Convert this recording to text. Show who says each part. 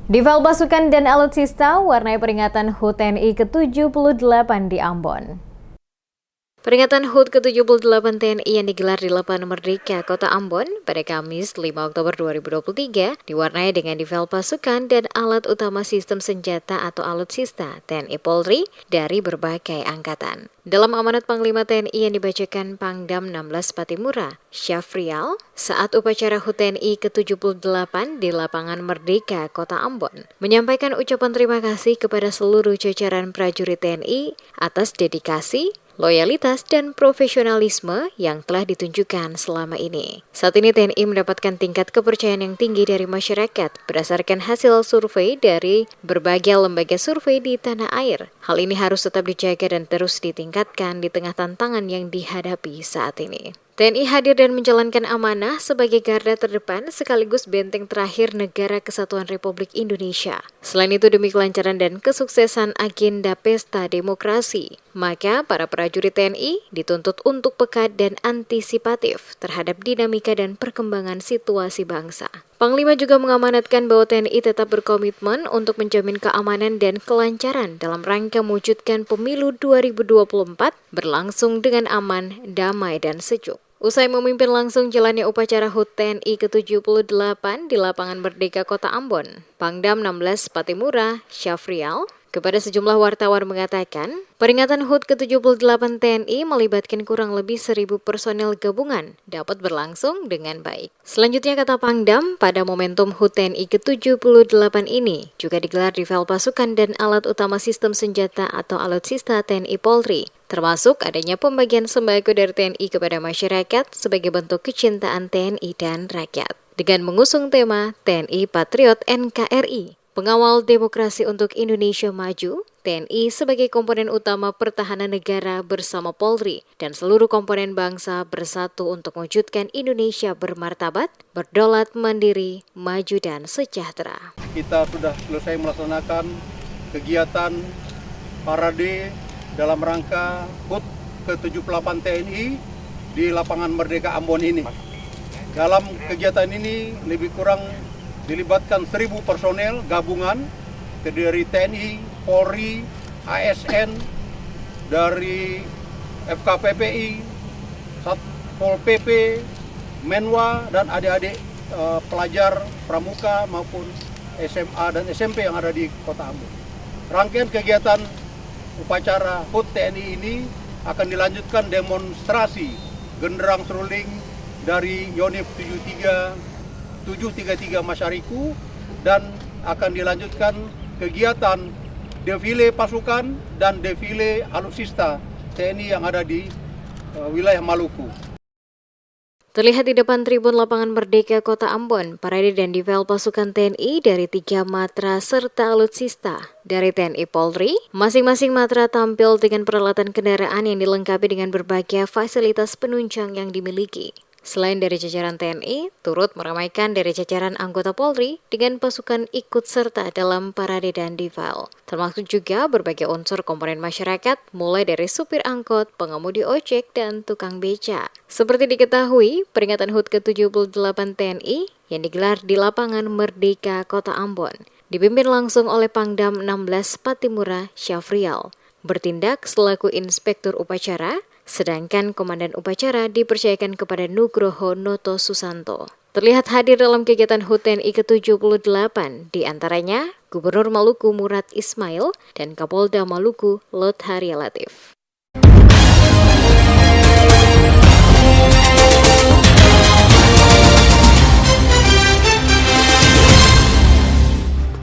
Speaker 1: Difal pasukan dan alutsista warnai peringatan HUT TNI ke-78 di Ambon. Peringatan HUT ke-78 TNI yang digelar di Lapangan Merdeka, Kota Ambon pada Kamis 5 Oktober 2023 diwarnai dengan difal pasukan dan alat utama sistem senjata atau alutsista TNI Polri dari berbagai angkatan. Dalam amanat Panglima TNI yang dibacakan Pangdam 16 Patimura, Syafrial, saat upacara HUT TNI ke-78 di Lapangan Merdeka, Kota Ambon, menyampaikan ucapan terima kasih kepada seluruh jajaran prajurit TNI atas dedikasi, loyalitas, dan profesionalisme yang telah ditunjukkan selama ini. Saat ini TNI mendapatkan tingkat kepercayaan yang tinggi dari masyarakat berdasarkan hasil survei dari berbagai lembaga survei di tanah air. Hal ini harus tetap dijaga dan terus ditingkatkan di tengah tantangan yang dihadapi saat ini. TNI hadir dan menjalankan amanah sebagai garda terdepan sekaligus benteng terakhir Negara Kesatuan Republik Indonesia. Selain itu demi kelancaran dan kesuksesan agenda pesta demokrasi, maka para prajurit TNI dituntut untuk peka dan antisipatif terhadap dinamika dan perkembangan situasi bangsa. Panglima juga mengamanatkan bahwa TNI tetap berkomitmen untuk menjamin keamanan dan kelancaran dalam rangka mewujudkan pemilu 2024 berlangsung dengan aman, damai, dan sejuk. Usai memimpin langsung jalannya upacara HUT TNI ke-78 di Lapangan Merdeka Kota Ambon, Pangdam 16 Patimura, Syafrial, kepada sejumlah wartawan mengatakan, peringatan HUT ke-78 TNI melibatkan kurang lebih 1.000 personel gabungan dapat berlangsung dengan baik. Selanjutnya kata Pangdam, pada momentum HUT TNI ke-78 ini juga digelar difal pasukan dan alat utama sistem senjata atau alutsista TNI Polri, termasuk adanya pembagian sembako dari TNI kepada masyarakat sebagai bentuk kecintaan TNI dan rakyat. Dengan mengusung tema TNI Patriot NKRI, Pengawal Demokrasi untuk Indonesia Maju, TNI sebagai komponen utama pertahanan negara bersama Polri dan seluruh komponen bangsa bersatu untuk mewujudkan Indonesia bermartabat, berdaulat, mandiri, maju, dan sejahtera.
Speaker 2: Kita sudah selesai melaksanakan kegiatan parade dalam rangka HUT ke-78 TNI di Lapangan Merdeka Ambon ini. Dalam kegiatan ini lebih kurang dilibatkan 1.000 personel gabungan dari TNI, Polri, ASN, dari FKPPI, Satpol PP, Menwa, dan adik-adik pelajar pramuka maupun SMA dan SMP yang ada di Kota Ambon. Rangkaian kegiatan upacara HUT TNI ini akan dilanjutkan demonstrasi genderang seruling dari Yonif 733 Masyariku dan akan dilanjutkan kegiatan defile pasukan dan defile alutsista TNI yang ada di wilayah Maluku.
Speaker 1: Terlihat di depan tribun Lapangan Merdeka Kota Ambon, parade dan difal pasukan TNI dari 3 matra serta alutsista dari TNI Polri. Masing-masing matra tampil dengan peralatan kendaraan yang dilengkapi dengan berbagai fasilitas penunjang yang dimiliki. Selain dari jajaran TNI, turut meramaikan dari jajaran anggota Polri dengan pasukan ikut serta dalam parade dan difal. Termasuk juga berbagai unsur komponen masyarakat, mulai dari supir angkot, pengemudi ojek, dan tukang beca. Seperti diketahui, peringatan HUT ke-78 TNI yang digelar di Lapangan Merdeka Kota Ambon dipimpin langsung oleh Pangdam 16 Patimura, Syafrial, bertindak selaku inspektur upacara, sedangkan komandan upacara dipercayakan kepada Nugroho Noto Susanto. Terlihat hadir dalam kegiatan HUT TNI ke-78, di antaranya Gubernur Maluku Murad Ismail dan Kapolda Maluku Lot Harya Latif.